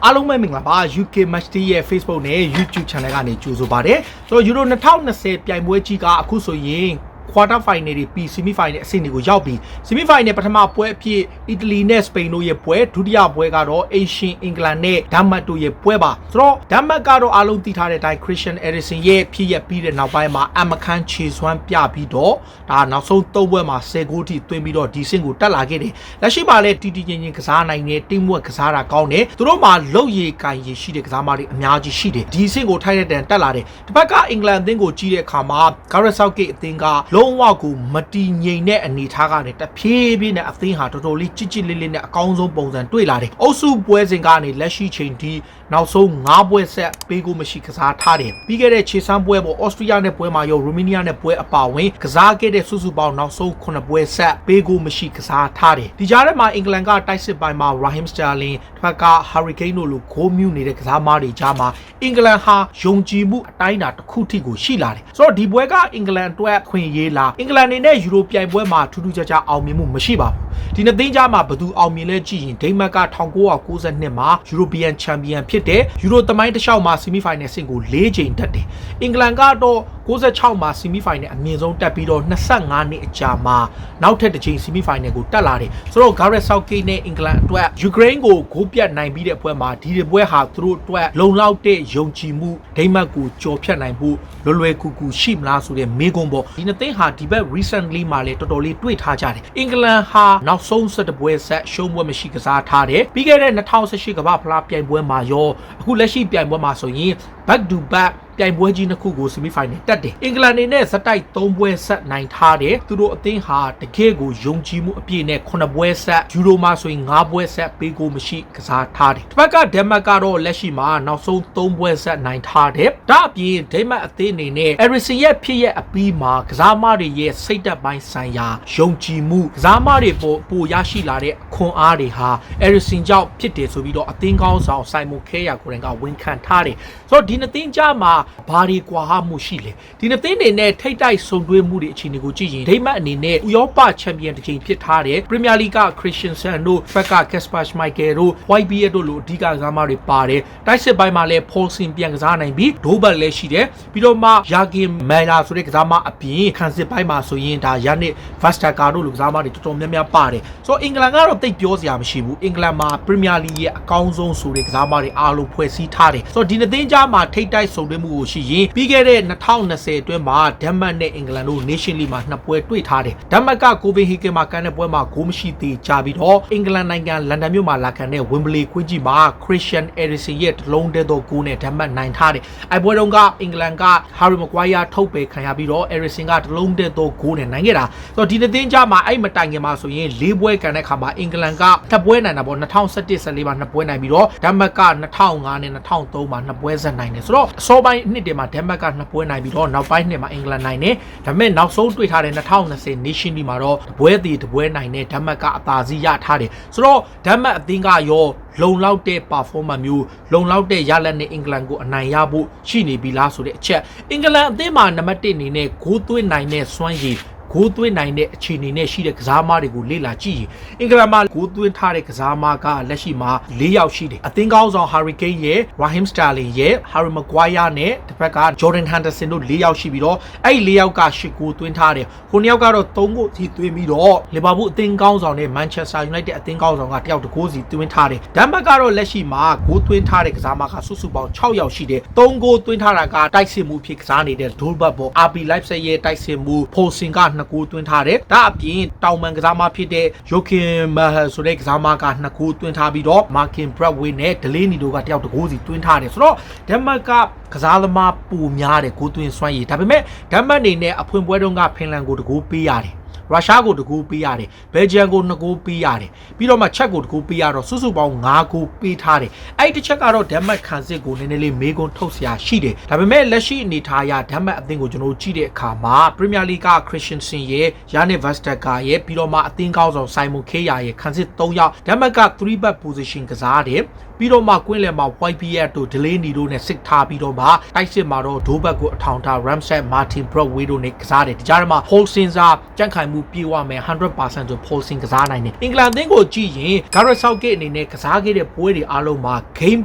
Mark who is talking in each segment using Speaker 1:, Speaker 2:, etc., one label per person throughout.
Speaker 1: အားလုံးပဲမင်္ဂလာပါ UK Match Day ရဲ့ Facebook နဲ့ YouTube Channel ကနေကြိုဆိုပါတယ်ဆိုတော့ Euro 2020ပြိုင်ပွဲကြီးကအခုဆိုရင် quarter final တွေပြီး semi final အဆင့်တွေကိုရောက်ပြီး semi final ပထမပွဲအဖြစ်အီတလီနဲ့စပိန်တို့ရဲ့ပွဲဒုတိယပွဲကတော့ Asian England နဲ့ဒန်မတ်တို့ရဲ့ပွဲပါဆိုတော့ဒန်မတ်ကတော့အားလုံးသိထားတဲ့အတိုင်း Christian Eriksen ရဲ့ဖြစ်ရပ်ပြီးတဲ့နောက်ပိုင်းမှာအမခန်းခြေစွမ်းပြပြီးတော့ဒါနောက်ဆုံး၃ပွဲမှာ10ဂိုးထိသွင်းပြီးတော့ဒီဆင့်ကိုတက်လာခဲ့တယ်လက်ရှိမှာလည်းတီတီချင်းချင်းကစားနိုင်တဲ့ team work ကစားတာကောင်းတယ်သူတို့မှာလုံရည်ကန်ရည်ရှိတဲ့ကစားမတွေအများကြီးရှိတယ်ဒီဆင့်ကိုထိုက်တဲ့တန်တက်လာတယ်ဒီဘက်ကအင်္ဂလန်အသင်းကိုကြီးတဲ့အခါမှာ Gareth Southgate အသင်းကလုံးဝကိုမတီငိမ်တဲ့အနေထားကနေတဖြည်းဖြည်းနဲ့အသင်းဟာတော်တော်လေးကြစ်ကြစ်လေးလေးနဲ့အကောင်းဆုံးပုံစံတွေ့လာတယ်အုပ်စုပွဲစဉ်ကနေလက်ရှိချိန်ထိနောက်ဆုံး9ပွဲဆက်ပေးကိုမရှိကစားထားတယ်ပြီးခဲ့တဲ့ခြေစမ်းပွဲပေါ်ဩစတြီးယားနဲ့ပွဲမှာရောရိုမေးနီးယားနဲ့ပွဲအပါဝင်ကစားခဲ့တဲ့စုစုပေါင်းနောက်ဆုံး9ပွဲဆက်ပေးကိုမရှိကစားထားတယ်ဒီကြားထဲမှာအင်္ဂလန်ကတိုက်စစ်ပိုင်းမှာ Raheem Sterling တစ်ဖက်က Harry Kane တို့လိုဂိုးမြူနေတဲ့ကစားမတွေကြားမှာအင်္ဂလန်ဟာယုံကြည်မှုအတိုင်းအတာတစ်ခုထိကိုရှိလာတယ်ဆိုတော့ဒီပွဲကအင်္ဂလန်အတွက်ခွင့်ရေးလာအင်္ဂလန်အနေနဲ့ယူရိုပြိုင်ပွဲမှာထူးထူးခြားခြားအောင်မြင်မှုမရှိပါဘူးဒီနှစ်သိန်းကြားမှာဘယ်သူအောင်မြင်လဲကြည့်ရင်ဒိန်းမတ်က1992မှာ European Champion ဖြစ်တဲ့ယူရိုသမိုင်းတစ်လျှောက်မှာ Semi Final ဆင့်ကို4ချိန်တက်တယ်အင်္ဂလန်ကတော့96မှာ Semi Final အမြင့်ဆုံးတက်ပြီးတော့25နှစ်အကြာမှာနောက်ထပ်တစ်ချိန် Semi Final ကိုတက်လာတယ်ဆိုတော့ Gareth Southgate နဲ့အင်္ဂလန်အတွက် Ukraine ကိုဂိုးပြတ်နိုင်ပြီးတဲ့ပွဲမှာဒီပွဲဟာသူတို့အတွက်လုံလောက်တဲ့ယုံကြည်မှုဒိန်းမတ်ကိုကြော်ဖြတ်နိုင်ဖို့လွယ်ကူကူရှိမလားဆိုတဲ့မေးခွန်းပေါ့ဒီနှစ်သိန်းဟာဒီဘက် recently မှာလည်းတော်တော်လေးတွေ့ထားကြတယ်အင်္ဂလန်ဟာနောက်ဆုံး17ပွဲဆက်ရှုံးပွဲမရှိကစားထားတယ်ပြီးခဲ့တဲ့2018ကမ္ဘာဖလားပြိုင်ပွဲမှာရောအခုလက်ရှိပြိုင်ပွဲမှာဆိုရင် back to back ပြိုင်ပွဲကြီးနှစ်ခုကို semi final တက်တယ်အင်္ဂလန်အနေနဲ့စတိုက်3ပွဲဆက်နိုင်ထားတယ်သူတို့အသင်းဟာတကယ်ကိုယုံကြည်မှုအပြည့်နဲ့9ပွဲဆက်ယူရိုမှာဆိုရင်5ပွဲဆက်ပေးကိုမရှိကစားထားတယ်တစ်ဖက်ကဒန်မတ်ကတော့လက်ရှိမှာနောက်ဆုံး3ပွဲဆက်နိုင်ထားတယ်ဒါအပြင်ဒိန်းမတ်အသင်းအနေနဲ့ Eriksen ရဲ့ဖြစ်ရဲ့အပြီးမှာကစားမတွေရဲ့စိတ်သက်ပိုင်းဆိုင်ရာယုံကြည်မှုကစားမတွေပိုရရှိလာတဲ့အခွန်အားတွေဟာ Eriksen ကြောင့်ဖြစ်တယ်ဆိုပြီးတော့အသင်းကောင်းဆောင် Simon Kjær ကိုယ်တိုင်ကဝန်ခံထားတယ်ဆိုတော့ဒီနှစ်သင်းကြားမှာဘာတွေကွာဟမှုရှိလဲဒီနှစ်သင်းတွေနဲ့ထိတ်တိုက်ဆုံတွဲမှုတွေအခြေအနေကိုကြည့်ရင်ဒိန်းမတ်အနေနဲ့ဥရောပချန်ပီယံတစ်ချိန်ဖြစ်ထားတယ်ပရီးမီယာလိဂ်က Christensen တို့ဖက်က Kasper Schmeichel တို့ YBL တို့လိုအဓိကကစားမတွေပါတယ်တိုက်စစ်ပိုင်းမှာလည်း Paulsen ပြန်ကစားနိုင်ပြီးဒိုးဘတ်လည်းရှိတယ်ပြီးတော့မှ Jurgen Miller ဆိုတဲ့ကစားမအပြင်ခံစစ်ပိုင်းမှာဆိုရင်ဒါ Yannick Vertonghen တို့လိုကစားမတွေတော်တော်များများပါတယ်ဆိုတော့အင်္ဂလန်ကတော့တိတ်ပြောစရာမရှိဘူးအင်္ဂလန်မှာပရီးမီယာလိဂ်ရဲ့အကောင်းဆုံးဆိုတဲ့ကစားမတွေအားလုံးဖွဲ့စည်းထားတယ်ဆိုတော့ဒီနှစ်သင်းကြားမှာထိတ်တိုက်ဆုံတွဲမှုကိုရှိရင်ပြီးခဲ့တဲ့2020အတွင်းမှာဒန်မတ်နဲ့အင်္ဂလန်တို့ Nation League မှာ2ပွဲတွေ့ထားတယ်ဒန်မတ်ကကိုပင်ဟေဂင်မှာကန်တဲ့ပွဲမှာဂိုးမရှိသေးကြပြီးတော့အင်္ဂလန်နိုင်ငံလန်ဒန်မြို့မှာလာခံတဲ့ Wembley ကွင်းကြီးမှာ Christian Eriksen ရဲ့တလုံးတည်းသောဂိုးနဲ့ဒန်မတ်နိုင်ထားတယ်အဲ့ပွဲတုန်းကအင်္ဂလန်က Harry Maguire ထုတ်ပယ်ခံရပြီးတော့ Eriksen ကတလုံးတည်းသောဂိုးနဲ့နိုင်ခဲ့တာဆိုတော့ဒီနှစ်သင်းကြားမှာအဲ့မတိုင်ခင်မှာဆိုရင်4ပွဲကန်တဲ့အခါမှာအင်္ဂလန်က2ပွဲနိုင်တာပေါ့2011-14မှာ2ပွဲနိုင်ပြီးတော့ဒန်မတ်က2005နဲ့2003မှာ2ပွဲဆက်နိုင်တယ်ဆိုတော့အစောပိုင်းနှစ်တည်းမှာဒန်မတ်က2ပွဲနိုင်ပြီးတော့နောက်ပိုင်းနှစ်မှာအင်္ဂလန်နိုင်တယ်ဒါပေမဲ့နောက်ဆုံးတွေ့ထားတဲ့2020 Nation League မှာတော့တပွဲတည်တပွဲနိုင်တဲ့ဒန်မတ်ကအသာစီးရထားတယ်ဆိုတော့ဒန်မတ်အသင်းကရောလုံလောက်တဲ့ performance မျိုးလုံလောက်တဲ့ရလဒ်နဲ့အင်္ဂလန်ကိုအနိုင်ရဖို့ရှိနေပြီလားဆိုတဲ့အချက်အင်္ဂလန်အသင်းမှာနံပါတ်1အနေနဲ့ဂိုးသွင်းနိုင်တဲ့စွမ်းရည်ဂိုးသွင်းနိုင်တဲ့အခြေအနေနဲ့ရှိတဲ့ကစားမတွေကိုလေ့လာကြည့်ရင်အင်္ဂလန်မှာဂိုးသွင်းထားတဲ့ကစားမကလက်ရှိမှာ4ယောက်ရှိတယ်အသင်းကောင်းဆောင် Harry Kane ရဲ့ Raheem Sterling ရဲ့ Harry Maguire နဲ့တစ်ဖက်က Jordan Henderson တို့4ယောက်ရှိပြီးတော့အဲ့4ယောက်က8ဂိုးသွင်းထားတယ်ခု2ယောက်ကတော့3ဂိုးစီသွင်းပြီးတော့လီဗာပူးအသင်းကောင်းဆောင်နဲ့ Manchester United အသင်းကောင်းဆောင်က1ယောက်တဂိုးစီသွင်းထားတယ်ဒန်မတ်ကတော့လက်ရှိမှာဂိုးသွင်းထားတဲ့ကစားမကစုစုပေါင်း6ယောက်ရှိတယ်3ဂိုးသွင်းထားတာကတိုက်စစ်မှုဖြစ်ကစားနေတဲ့ Dolberg ပေါ် RB Leipzig ရဲ့တိုက်စစ်မှု Paulsen က2ဂိုးသွင်းထားတယ်ဒါအပြင်တောင်ပန်ကစားမဖြစ်တဲ့ Joachim Mah ဆိုတဲ့ကစားမက2ဂိုးသွင်းထားပြီးတော့ Martin Braithwaite နဲ့ Delaney တို့ကတယောက်တဂိုးစီသွင်းထားတယ်ဆိုတော့ဒန်မတ်ကကစားသမားပူများတယ်ဂိုးသွင်းစွမ်းရည်ဒါပေမဲ့ဒန်မတ်အနေနဲ့အဖွင့်ပွဲတုန်းကဖင်လန်ကိုတဂိုးပေးရတယ်ရုရှားကိုတကူပေးရတယ်ဘယ်ဂျီယမ်ကို2ဂိုးပေးရတယ်ပြီးတော့မှချက်ကိုတကူပေးရတော့စုစုပေါင်း5ဂိုးပေးထားတယ်အဲ့ဒီတစ်ချက်ကတော့ဒန်မတ်ခံစစ်ကိုနည်းနည်းလေးမေးခွန်းထုတ်စရာရှိတယ်ဒါပေမဲ့လက်ရှိအနေထားအရဒန်မတ်အသင်းကိုကျွန်တော်ကြည့်တဲ့အခါမှာပရီးမီယာလိဂ်က Christensen ရဲ့ Yannick Vertonghen ရဲ့ပြီးတော့မှအသင်းကောင်းဆောင် Simon Kjær ရဲ့ခံစစ်3ယောက်ဒန်မတ်က3 back position ကစားတယ်ပြီးတော့မှကွင်းလယ်မှာ YPL တို့ Delaney တို့နဲ့စစ်ထားပြီးတော့မှတိုက်စစ်မှာတော့ဒိုးဘက်ကိုအထောင်ထား Ramsey Martin Braithwaite တို့နဲ့ကစားတယ်ဒီကြားထဲမှာ Paulsen စာကြန့်ခိုင်မှု မှုပြေဝမယ် 100% ဆို pulsing ကစားနိုင်တယ်အင်္ဂလန်အသင်းကိုကြည့်ရင် Gareth Southgate အနေနဲ့ကစားခဲ့တဲ့ပွဲတွေအားလုံးမှာ game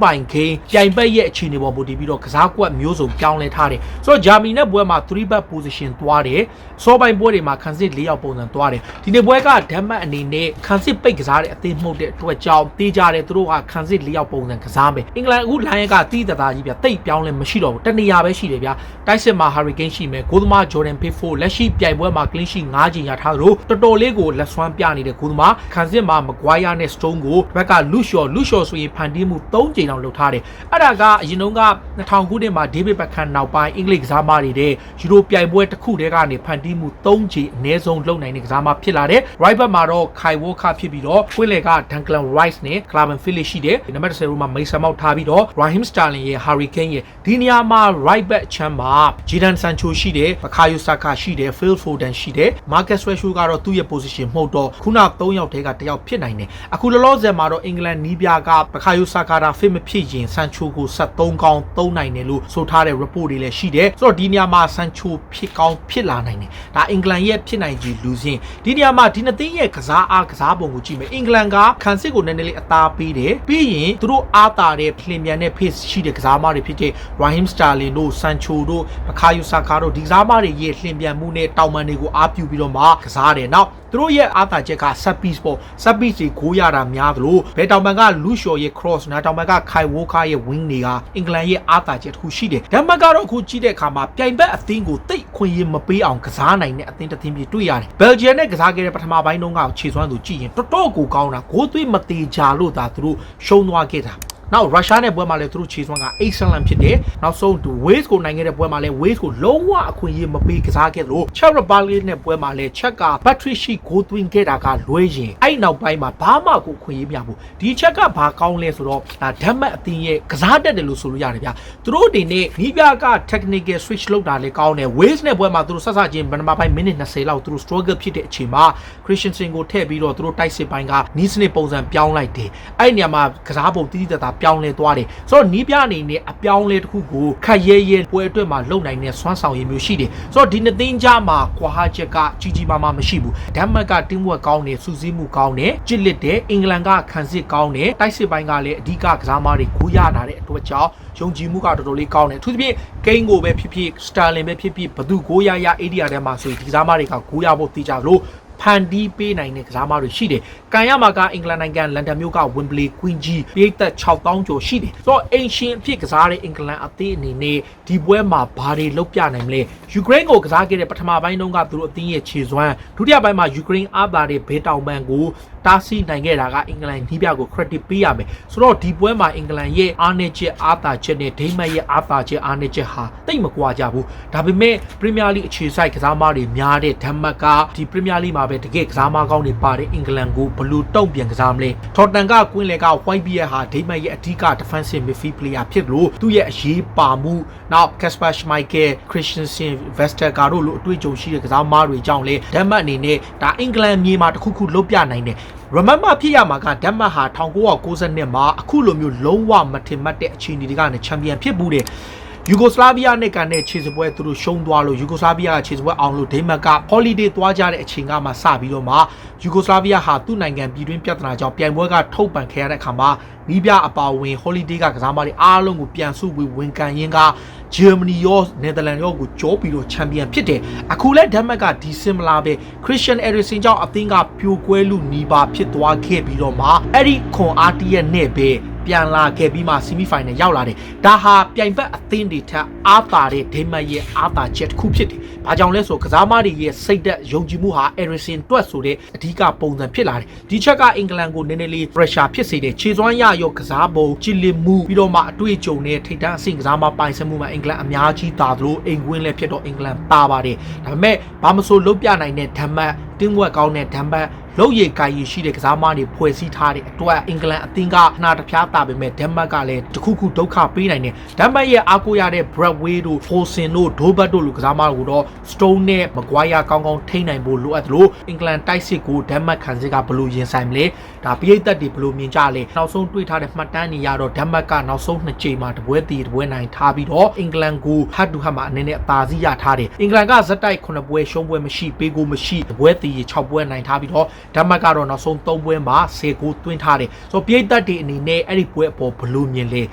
Speaker 1: by game ပြိုင်ပတ်ရဲ့အခြေအနေပေါ်မူတည်ပြီးတော့ကစားကွက်မျိုးစုံပြောင်းလဲထားတယ်ဆိုတော့ဂျာမနီနဲ့ပွဲမှာ 3 back position သွားတယ်စောပိုင်းပွဲတွေမှာခန်းစစ်4ယောက်ပုံစံသွားတယ်ဒီနေ့ပွဲကဓာတ်မှတ်အနေနဲ့ခန်းစစ်ပိတ်ကစားတဲ့အသင်းမှုတ်တဲ့အတွက်ကြောင့်တေးကြတယ်သူတို့ကခန်းစစ်4ယောက်ပုံစံကစားမယ်အင်္ဂလန်အခုလိုင်းရက်ကတီးတသားကြီးပြတိတ်ပြောင်းလဲမရှိတော့ဘူးတနေရာပဲရှိတယ်ဗျာတိုက်စစ်မှာ Harry Kane ရှိမယ်ဂိုးသမား Jordan Pickford လက်ရှိပြိုင်ပွဲမှာ clean sheet 5 ချိန်ရထားလို့တော်တော်လေးကိုလက်စွမ်းပြနေတဲ့ဂိုးသမားခန်းစစ်မှာ Maguire နဲ့ Stone ကိုဘက်က Lucio ဆိုရင်ဖန်တီးမှု3ချိန်လောက်လုပ်ထားတယ်အဲ့ဒါကအရင်တုန်းက2000ခုနှစ်မှာ David Beckham နောက်ပိုင်းအင်္ဂလိပ်ကစားမတွေတဲ့ယူရိုပြိုင်ပွဲတစ်ခုတည်းကနေဖန်တီးမှု3ချိန်အနည်းဆုံးလုပ်နိုင်တဲ့ကစားမဖြစ်လာတယ် right back မှာတော့ Kyle Walker ဖြစ်ပြီးတော့ခွေးလေက Declan Rice နဲ့ Calvin Phillips ရှိတယ်နံပါတ်10ရိုးမှာ Mason Mount ထားပြီးတော့ Raheem Sterling ရဲ့ Harry Kane ရဲ့ဒီနေရာမှာ right back ချမ်းမှာ Jadon Sancho ရှိတယ် Bukayo Saka ရှိတယ် Phil Foden ရှိတယ် Marcus Rashford ကတော့သူ့ရဲ့ position မဟုတ်တော့ခုန3ယောက်တည်းကတယောက်ဖြစ်နိုင်တယ်အခုလောလောဆယ်မှာတော့အင်္ဂလန်နီးပြက Bukayo Saka ဒါ fit မဖြစ်ရင် Sancho ကို73ကောင်းသုံးနိုင်တယ်လို့ဆိုထားတဲ့ report တွေလည်းရှိတယ်ဆိုတော့ဒီနေရာမှာ Sancho ဖြစ်ကောင်းဖြစ်လာနိုင်တယ်ဒါအင်္ဂလန်ရဲ့ဖြစ်နိုင်ကြီးလူချင်းဒီနေရာမှာဒီနှစ်သင်းရဲ့ကစားအားကစားပုံကိုကြည့်မယ်အင်္ဂလန်ကခန်းစစ်ကိုနည်းနည်းလေးအသားပေးတယ်ပြီးရင်သူတို့အားတာတဲ့ဖလင်မြန်တဲ့ pace ရှိတဲ့ကစားမတွေဖြစ်တဲ့ Raheem Sterling တို့ Sancho တို့ Bukayo Saka တို့ဒီကစားမတွေရဲ့လှင်ပြန်မှုနဲ့တောင်ပန်တွေကိုအားပြုပြီးတော့မှကစားတယ်နောက်သူတို့ရဲ့အားတာချက်က set piece ပေါ့ set piece တွေဂိုးရတာများသလိုဘယ်တောင်ပန်က Lucio ရဲ့ cross နာတောင်ပန်က Kyle Walker ရဲ့ wing တွေကအင်္ဂလန်ရဲ့အားတာချက်တစ်ခုရှိတယ်ဒါမှမဟုတ်ကတော့အခုကြည့်တဲ့အခါမှာပြိုင်ဘက်အသင်းကိုတိတ်ခွင့်ရမပေးအောင်ကစားနိုင်တဲ့အသင်းတစ်သင်းပြတွေ့ရတယ် Belgium နဲ့ကစားခဲ့တဲ့ပထမပိုင်းတုန်းကခြေစွမ်းသူကြည့်ရင်တော်တော်ကိုကောင်းတာဂိုးသွေးမသေးကြလို့ဒါသူတို့ရှုံးသွားခဲ့တာနောက်ရုရှားနဲ့ပွဲမှာလည်းသူတို့ခြေစွမ်းက excellent ဖြစ်တယ်နောက်ဆုံး Wales ကိုနိုင်ခဲ့တဲ့ပွဲမှာလည်း Wales ကိုလုံးဝအခွင့်အရေးမပေးကစားခဲ့လို့ Czech Republic နဲ့ပွဲမှာလည်းချက်က battery sheet ဂိုးသွင်းခဲ့တာကလွဲရင်အဲ့နောက်ပိုင်းမှာဘာမှကိုအခွင့်အရေးမရဘူးဒီချက်ကဘာကောင်းလဲဆိုတော့ဒါဓာတ်မှတ်အသင်းရဲ့ကစားတတ်တယ်လို့ဆိုလို့ရတယ်ဗျာသူတို့အနေနဲ့နီးပြက technical switch လုပ်တာလည်းကောင်းတယ် Wales နဲ့ပွဲမှာသူတို့ဆက်စချင်းဘယ်မှာပိုင်းမိနစ်20လောက်သူတို့ struggle ဖြစ်တဲ့အချိန်မှာ Christensen ကိုထည့်ပြီးတော့သူတို့တိုက်စစ်ပိုင်းကနီးစနစ်ပုံစံပြောင်းလိုက်တယ်အဲ့နေရာမှာကစားပုံတိတိတတ်တာပြောင်းလဲသွားတယ်ဆိုတော့နီးပြအနေနဲ့အပြောင်းလဲတစ်ခုကိုခက်ရဲရဲပွဲအတွက်မှာလုံနိုင်တဲ့စွမ်းဆောင်ရည်မျိုးရှိတယ်ဆိုတော့ဒီနှစ်သင်းကြားမှာကွာဟချက်ကကြီးမားမရှိဘူးဒန်မတ်ကတင်းဝက်ကောင်းတယ်စူးစီးမှုကောင်းတယ်ကြစ်လက်တယ်အင်္ဂလန်ကခံစစ်ကောင်းတယ်တိုက်စစ်ပိုင်းကလည်းအဓိကကစားမားတွေကိုရလာတဲ့အတွက်ကြောင့်ယုံကြည်မှုကတော်တော်လေးကောင်းတယ်အထူးသဖြင့်ဂိမ်းကိုပဲဖြစ်ဖြစ်စတာလင်ပဲဖြစ်ဖြစ်ဘသူကိုရအေဒီယာထဲမှာဆိုရင်ဒီကစားမားတွေကကိုရဖို့သိကြလို့ဖန်တီးပေးနိုင်တဲ့ကစားမတွေရှိတယ်။ကန်ရမှာကအင်္ဂလန်နိုင်ငံလန်ဒန်မြို့က Wembley Queen ကြီးပြည်သက်6000ကျော်ရှိတယ်။ဆိုတော့အင်ရှင်အဖြစ်ကစားတဲ့အင်္ဂလန်အသင်းအနေနဲ့ဒီပွဲမှာဘာတွေလုပ်ပြနိုင်မလဲ။ယူကရိန်းကိုကစားခဲ့တဲ့ပထမပိုင်းတုန်းကသူတို့အသင်းရဲ့ခြေစွမ်းဒုတိယပိုင်းမှာယူကရိန်းအားပါတဲ့ဘေးတောင်ပန်ကိုတားဆီးနိုင်ခဲ့တာကအင်္ဂလန်နီးပြကို credit ပေးရမယ်။ဆိုတော့ဒီပွဲမှာအင်္ဂလန်ရဲ့အားနည်းချက်အားသာချက်နဲ့ဒိန်းမတ်ရဲ့အားသာချက်အားနည်းချက်ဟာတိတ်မကွာကြဘူး။ဒါပေမဲ့ Premier League အခြေစိုက်ကစားမတွေများတဲ့ဒန်မတ်ကဒီ Premier League မှာပဲတကယ်ကစားမကောင်းတွေပါတဲ့အင်္ဂလန်ကိုဘလူးတုံ့ပြန်ကစားမလဲထော်တန်ကကွင်းလေက White Bear ဟာဒိမတ်ရဲ့အဓိက defensive midfield player ဖြစ်လို့သူ့ရဲ့အရေးပါမှုနောက် Kasper Schmeichel Christensen Vestergaard တို့လိုအတွေ့အကြုံရှိတဲ့ကစားမတွေကြောင့်လေဒန်မတ်အနေနဲ့ဒါအင်္ဂလန်မြေမှာတစ်ခုခုလုပ်ပြနိုင်တယ်remember ဖြစ်ရမှာကဒန်မတ်ဟာ1992မှာအခုလိုမျိုးလုံးဝမထင်မှတ်တဲ့အခြေအနေတွေကနေချန်ပီယံဖြစ်ဘူးတဲ့ယူဂိုစလာဗီးယားနဲ့ကန်တဲ့ခြေစပွဲသူတို့ရှုံးသွားလို့ယူဂိုစလာဗီးယားခြေစပွဲအောင်လို့ဒိမတ်က holiday သွားကြတဲ့အချိန်ကမှစပြီးတော့မှယူဂိုစလာဗီးယားဟာသူ့နိုင်ငံပြည်တွင်းပြဿနာကြောင့်ပြိုင်ပွဲကထုတ်ပန်ခဲ့ရတဲ့အခါမှာနီးပြအပါဝင် holiday ကစားမတွေအားလုံးကိုပြန်စုပြီးဝန်ကန်ရင်းကဂျာမနီရောနယ်သာလန်ရောကိုကြောပြီးတော့ချန်ပီယံဖြစ်တယ်အခုလဲဒန်မတ်ကဒီ similar ပဲ Christian Eriksen ကြောင့်အသင်းကပြိုကွဲလူနီးပါဖြစ်သွားခဲ့ပြီးတော့မှအဲ့ဒီခွန်အားတရက်နဲ့ပဲပြန်လာခဲ့ပြီးမှ semi final ရောက်လာတယ်ဒါဟာပြိုင်ဘက်အသင်းတွေထက်အားသာတဲ့ဒိမတ်ရဲ့အားသာချက်တစ်ခုဖြစ်တယ်ဘာကြောင့်လဲဆိုကစားမတွေရဲ့စိတ်သက်ယုံကြည်မှုဟာ Eriksen တွက်ဆိုတဲ့အဓိကပုံစံဖြစ်လာတယ်ဒီချက်ကအင်္ဂလန်ကိုနည်းနည်းလေး pressure ဖြစ်စေတယ်ခြေစွမ်းရရောကစားပုံကြည်လင်မှုပြီးတော့မှအတွေ့အကြုံနဲ့ထိပ်တန်းအဆင့်ကစားမပိုင်ဆိုင်မှုမှာအင်္ဂလန်အများကြီးသာသလိုအိမ်ကွင်းလည်းဖြစ်တော့အင်္ဂလန်ပါပါတယ်ဒါပေမဲ့ဘာမဆိုလုပ်ပြနိုင်တဲ့ဒန်မတ်တင်းဝက်ကောင်းတဲ့ဒန်မတ်လောက်ရည်ကိုင်ရရှိတဲ့ကစားမတွေဖွဲ့စည်းထားတဲ့အတွက်အင်္ဂလန်အသင်းကနာတပြားတာပေမဲ့ဒန်မတ်ကလည်းတခုခုဒုက္ခပေးနိုင်တယ်ဒန်မတ်ရဲ့အားကိုးရတဲ့ Bradway တို့ Fosun တို့ Dobert တို့လူကစားမတွေကိုတော့ Stone နဲ့ Maguire ကောင်းကောင်းထိန်းနိုင်ဖို့လိုအပ်တယ်လို့အင်္ဂလန်တိုက်စစ်ကိုဒန်မတ်ခံစစ်ကဘယ်လိုရင်ဆိုင်မလဲ ဒါပိတ်သက်တွေဘလို့မြင်ကြလဲနောက်ဆုံးတွေ့ထားတဲ့မှတ်တမ်းတွေရတော့ဒန်မတ်ကနောက်ဆုံး2ချိန်မှာတပွဲတည်တပွဲနိုင်ထားပြီးတော့အင်္ဂလန်ကိုဟတ်တူဟတ်မှာအနေနဲ့အသာစီးရထားတယ်အင်္ဂလန်ကဇက်တိုက်9ပွဲရှုံးပွဲမရှိပေးကိုမရှိတပွဲတည်6ပွဲနိုင်ထားပြီးတော့ဒန်မတ်ကတော့နောက်ဆုံး3ပွဲမှာ10ဂိုးသွင်းထားတယ်ဆိုတော့ပိတ်သက်တွေအနေနဲ့အဲ့ဒီပွဲအပေါ်ဘလို့မြင်လဲ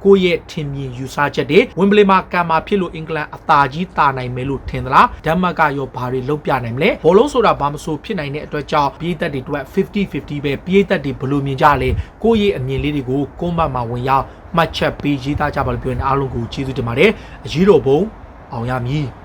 Speaker 1: ကိုယ့်ရဲ့ထင်မြင်ယူဆချက်တွေဝင်ဘလီမှာကံမှာဖြစ်လို့အင်္ဂလန်အသာကြီးတာနိုင်မယ်လို့ထင်သလားဒန်မတ်ကရောဘာတွေလုပ်ပြနိုင်မလဲဘောလုံးဆိုတာဘာမဆိုဖြစ်နိုင်တဲ့အတွက်ကြောင့်ပိတ်သက်တွေအတွက်50-50ပဲပိတ်သက်တွေဘလို့မြင်ကြလဲကိုယ့်ရဲ့အမြင်လေးတွေကိုကွန်မန့်မှာဝင်ရောက်မှတ်ချက်ပေးရေးသားကြပါလို့ပြောရင်အားလုံးကိုကျေးဇူးတင်ပါတယ်အရေးတော်ပုံအောင်ရမည်